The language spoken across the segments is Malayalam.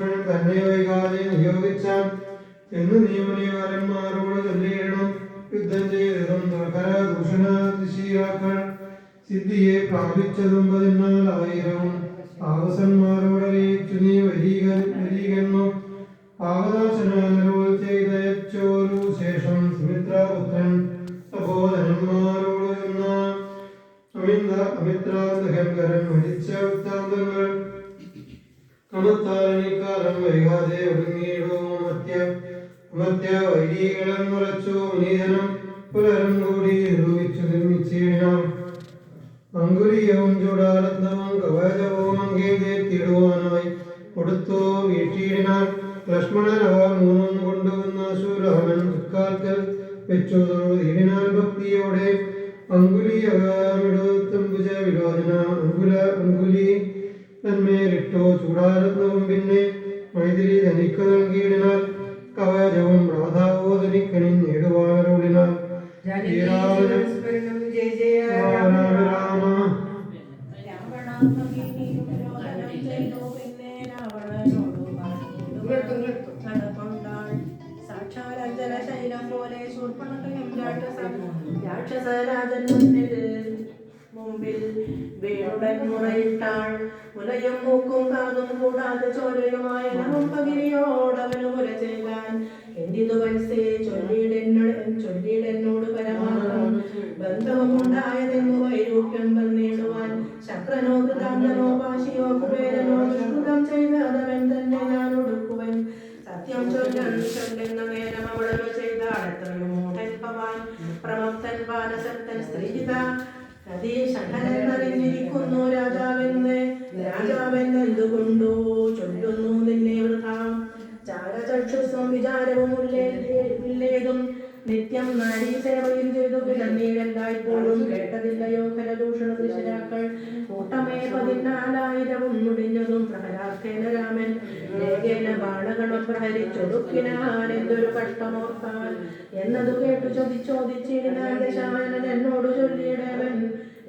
ലക്ഷ്മണൻ തന്നെ വൈകാതെ നിയോഗിച്ചാൽ എന്ന് നിയമനികാരന്മാരോട് ചൊല്ലിയിടണം. യുദ്ധം ചെയ്തതും ദൂഷണാതിശീലാക്കൾ സിദ്ധിയെ പ്രാപിച്ചതും 14,000 താപസന്മാരോടറിയിച്ചു. നീ വരീകെന്നു പാവനാശനാനരോൾ ചെയ്തയച്ചോരു ശേഷം സുമിത്രാപുത്രൻ സഹോദരന്മാരോട് ചെന്ന അമിത്രാന്തകൻ മരിച്ച വൃത്താന്തങ്ങൾ കമത്താലണിക്കാലം വൈകാതെ ഒടുങ്ങിയിടും. അമർത്യ വൈരീകളൻ മുറച്ചു നീതനം പുലരും കൂടി നിരൂപിച്ചു നിർമ്മിച്ചിടിനാർ. അങ്കുലിയവും ചൂടാലന്തവും കവചവും അങ്കേതിടുവാനായി കൊടുത്തു വീഴ്ത്തിയിടിനാർ. ലക്ഷ്മണൻ അവ മൂന്നും കൊണ്ടുവന്ന ശൂരാമൻ തൃക്കാൽക്കൽ വെച്ചു തൊഴുതിടിനാൽ ഭക്തിയോടെ. അങ്കുലിയകമിടുത്തമ്പുജ വിലോചന അങ്കുലി തന്മേലിട്ടോ ചൂടാരത്നവും പിന്നെ മൈഥിലി തനിക്കു നൽകിയിടിനാൽ കവചവും രാധാവോ തനിക്കണിഞ്ഞിടുവാനരുളിനാൽ. ശൈലം പോലെ രാക്ഷസരാജൻ മുമ്പിൽ വീടുടൻ മുറയിട്ടാൾ. മുലയും മൂക്കും കാതും കൂടാതെ ചോരയുമായ പകിരിയോടവനു മുര ചെയ്യാൻ എന്തിതു മനസ്സേ ചൊല്ലിയിടെന്നോട് പരമാർത്ഥം ബന്ധവുമുണ്ടായതെന്നു വൈരൂപ്യം വന്നിടുവാൻ. ശക്രനോ കൃതാന്തനോ പാശിയോ കുബേരനോ ദുഷ്കൃതം ചെയ്തവൻ തന്നെ ഞാൻ ഒടുക്കുവൻ. സത്യം ചൊല്ലെന്ന നേരം അവളു ചെയ്താടത്രയും മൂഢൻ ഭവാൻ. പ്രമത്തൻ പാനസത്തൻ സ്ത്രീജിത നദീശഠനെന്നറിഞ്ഞിരിക്കുന്നു രാജാവെന്നെന്തുകൊണ്ടു ചൊല്ലുന്നു നിന്നെ വൃഥാ. ചാരചക്ഷുസ്വം വിചാരവുമില്ലേതും നിത്യം നാരീസേവയും ചെയ്തു കിടന്നീഴെല്ലായ്പോഴും കേട്ടതില്ലയോ ഖരദൂഷണ ദൃശരാക്കൾ. കൂട്ടമേ 14,000 മുടിഞ്ഞതും പ്രഹരാർത്ഥേന രാമൻ വേഗേന ബാണഗണം പ്രഹരിച്ചൊടുക്കിനാൻ. എന്തൊരു കഷ്ടമോർത്താൽ എന്നതു കേട്ടു ചോദിച്ചിടിനാൻ ദശാനനൻ എന്നോട് ചൊല്ലിയിടവൻ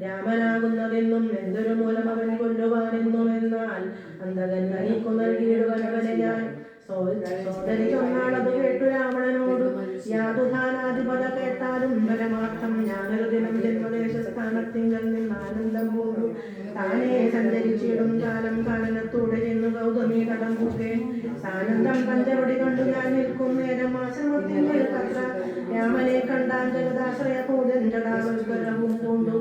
രാമനാകുന്നതെന്നും എന്തൊരു മൂലം അവൻ കൊല്ലുവാനെന്നും. എന്നാൽ അന്തകൻ തനിക്കു നൽകിയിടുവനവനെ ഞാൻ. സോദരി ചൊന്നാളതു കേട്ടു രാവണനോട് യാതുധാനാധിപത കേട്ടാലും പരമാർത്ഥം ഞാനൊരു ദിനം ജന്മദേശസ്ഥാനത്തിങ്കൽ നിന്ന് ആനന്ദം പോകും. താനേ സഞ്ചരിച്ചിടും കാലം കാനനത്തൂടെ ചെന്നു ഗൗതമി കടം പൂക്കെ. സാനന്ദം പഞ്ചവടി കണ്ടു ഞാൻ നിൽക്കും നേരം ആശ്രമത്തിങ്കൽ പത്ര രാമനെ കണ്ടാൻ ജഗദാശ്രയ പൂജൻ ജടാവൽക്കരവും പൂണ്ടു.